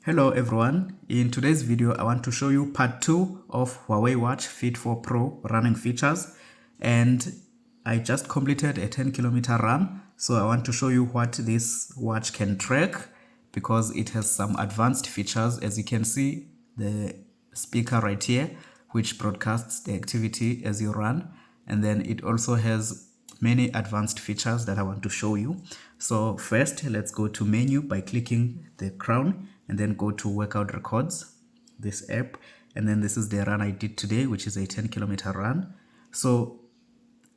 Hello everyone, in today's video I want to show you part 2 of Huawei Watch Fit 4 Pro running features, and I just completed a 10-kilometer run, so I want to show you what this watch can track because it has some advanced features. As you can see, the speaker right here which broadcasts the activity as you run, and then it also has many advanced features that I want to show you. So first, let's go to menu by clicking the crown and then go to workout records, this app, and then this is the run I did today, which is a 10-kilometer run. So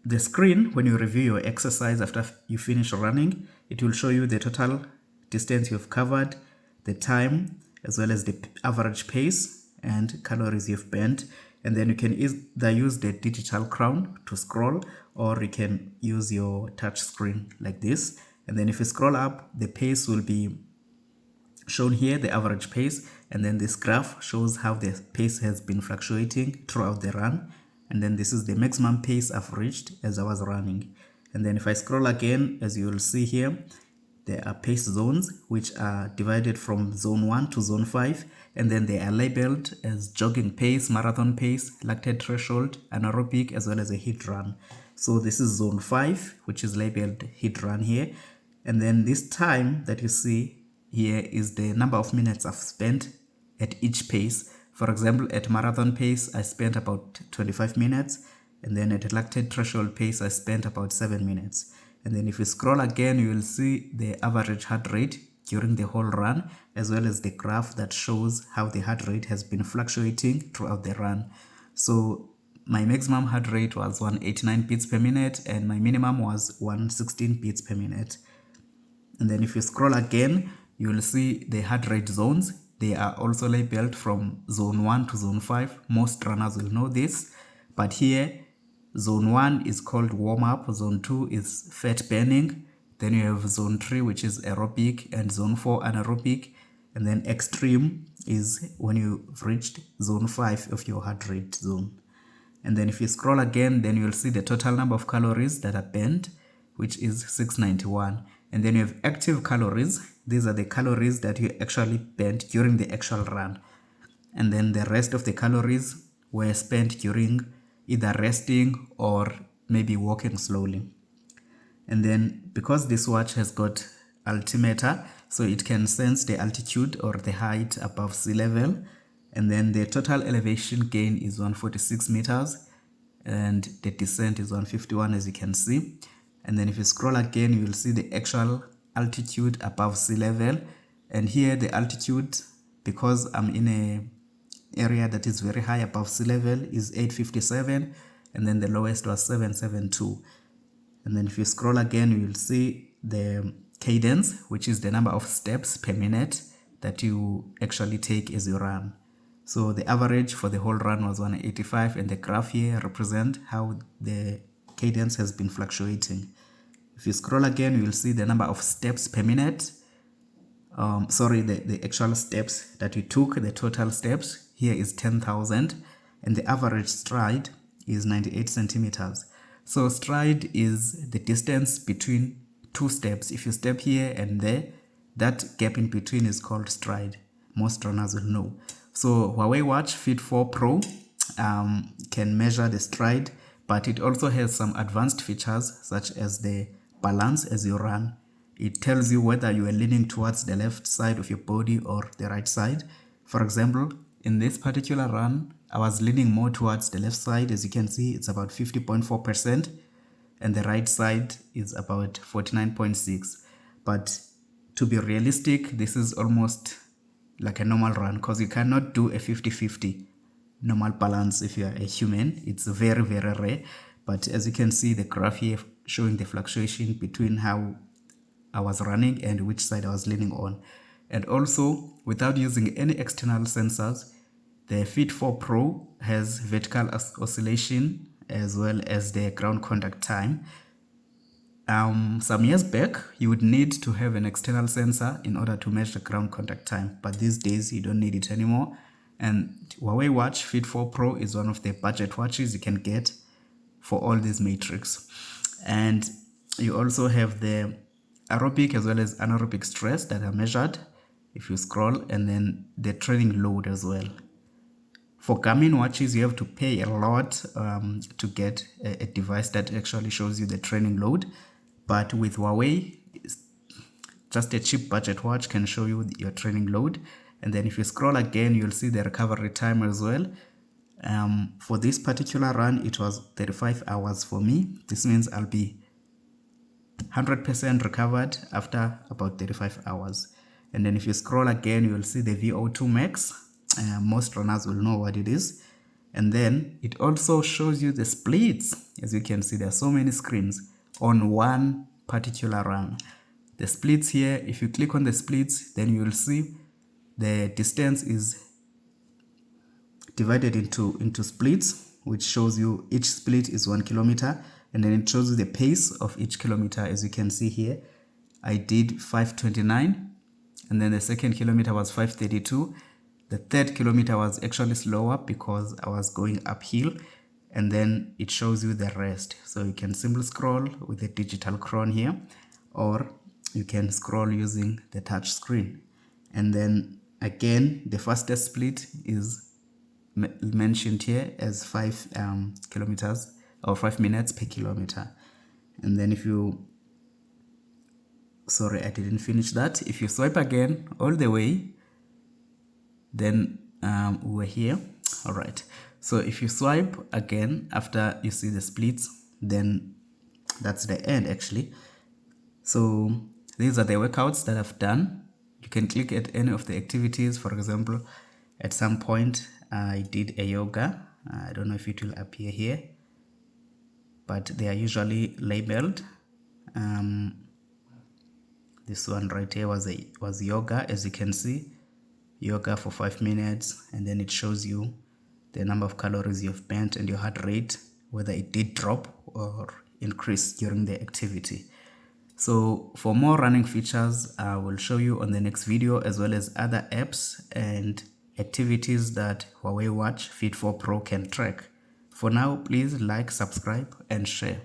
the screen, when you review your exercise after you finish running, it will show you the total distance you've covered, the time, as well as the average pace and calories you've burnt. And then you can either use the digital crown to scroll, or you can use your touch screen like this. And then if you scroll up, the pace will be shown here, the average pace, and then this graph shows how the pace has been fluctuating throughout the run. And then this is the maximum pace I've reached as I was running. And then if I scroll again, as you will see here, there are pace zones which are divided from zone 1 to zone 5, and then they are labeled as jogging pace, marathon pace, lactate threshold, anaerobic, as well as a HIIT run. So this is zone 5, which is labeled HIIT run here. And then this time that you see here is the number of minutes I've spent at each pace. For example, at marathon pace, I spent about 25 minutes. And then at lactate threshold pace, I spent about 7 minutes. And then if you scroll again, you will see the average heart rate during the whole run, as well as the graph that shows how the heart rate has been fluctuating throughout the run. So my maximum heart rate was 189 beats per minute, and my minimum was 116 beats per minute. And then if you scroll again, you will see the heart rate zones. They are also labeled from zone 1 to zone 5. Most runners will know this. But here, zone 1 is called warm-up, zone 2 is fat burning, then you have zone 3, which is aerobic, and zone 4 anaerobic, and then extreme is when you've reached zone 5 of your heart rate zone. And then if you scroll again, then you'll see the total number of calories that are burnt, which is 691. And then you have active calories. These are the calories that you actually burnt during the actual run. And then the rest of the calories were spent during either resting or maybe walking slowly. And then because this watch has got altimeter, so it can sense the altitude or the height above sea level. And then the total elevation gain is 146 meters and the descent is 151, as you can see. And then if you scroll again, you will see the actual altitude above sea level. And here the altitude, because I'm in a area that is very high above sea level, is 857, and then the lowest was 772. And then if you scroll again, you will see the cadence, which is the number of steps per minute that you actually take as you run. So the average for the whole run was 185, and the graph here represents how the cadence has been fluctuating. If you scroll again, you will see the number of steps per minute. The actual steps that you took, the total steps here is 10,000, and the average stride is 98 centimeters. So stride is the distance between two steps. If you step here and there, that gap in between is called stride. Most runners will know. So Huawei Watch Fit 4 Pro can measure the stride, but it also has some advanced features such as the balance as you run. It tells you whether you are leaning towards the left side of your body or the right side. For example, in this particular run, I was leaning more towards the left side. As you can see, it's about 50.4%, and the right side is about 49.6%. But to be realistic, this is almost like a normal run, because you cannot do a 50-50 normal balance if you are a human. It's very, very rare. But as you can see, the graph here showing the fluctuation between how I was running and which side I was leaning on. And also, without using any external sensors, the Fit 4 Pro has vertical oscillation as well as the ground contact time. Some years back, you would need to have an external sensor in order to measure ground contact time, but these days you don't need it anymore. And Huawei Watch Fit 4 Pro is one of the budget watches you can get for all these metrics. And you also have the aerobic as well as anaerobic stress that are measured. if you scroll, and then the training load as well. For Garmin watches, you have to pay a lot to get a device that actually shows you the training load. But with Huawei, just a cheap budget watch can show you your training load. And then if you scroll again, you'll see the recovery time as well. For this particular run, it was 35 hours for me. This means I'll be 100% recovered after about 35 hours. And then if you scroll again, you'll see the VO2 max. Most runners will know what it is. And then it also shows you the splits. As you can see, there are so many screens on one particular run. The splits here, if you click on the splits, then you will see the distance is divided into splits, which shows you each split is 1 kilometer, and then it shows you the pace of each kilometer. As you can see here, I did 5:29, and then the second kilometer was 5:32. The third kilometer was actually slower because I was going uphill, and then it shows you the rest. So you can simply scroll with the digital cron here, or you can scroll using the touch screen. And then again, the fastest split is mentioned here as 5 kilometers or 5 minutes per kilometer. And then if you, sorry, I didn't finish that. If you swipe again all the way, then we're here. All right, so if you swipe again after you see the splits, then that's the end actually. So these are the workouts that I've done. You can click at any of the activities. For example, at some point I did a yoga. I don't know if it will appear here, but they are usually labeled. This one right here was yoga. As you can see, yoga for 5 minutes, and then it shows you the number of calories you've burnt and your heart rate, whether it did drop or increase during the activity. So for more running features, I will show you on the next video, as well as other apps and activities that Huawei Watch Fit 4 Pro can track. For now, please like, subscribe, and share.